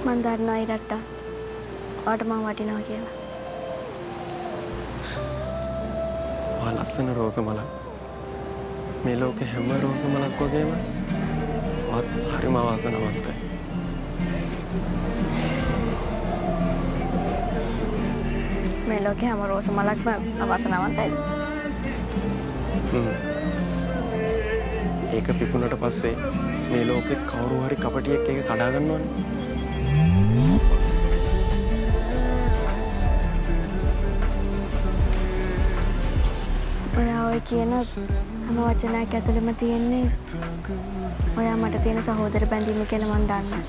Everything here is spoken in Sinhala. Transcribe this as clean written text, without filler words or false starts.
මන් දන්නවා ඉරට්ටා. ඔයාට මම වටිනවා කියලා. ඔයා ලස්සන රෝස මලක්. මේ ලෝකේ හැම රෝස මලක් වගේම ඔයාත් හරිම වාසනාවන්තයි. මේ ලෝකේ හැම රෝස මලක්ම අවාසනාවන්තයිද? ඒක පිපුණට පස්සේ මේ ලෝකෙ කවුරු හරි කපටියෙක් ඒක කඩා ගන්නවනේ. ඔයා ඔය කියන හැම වචනයක් ඇතුළෙම තියෙන්නේ ඔයා මට තියෙන සහෝදර බැඳීම කියලා මන් දන්නවා.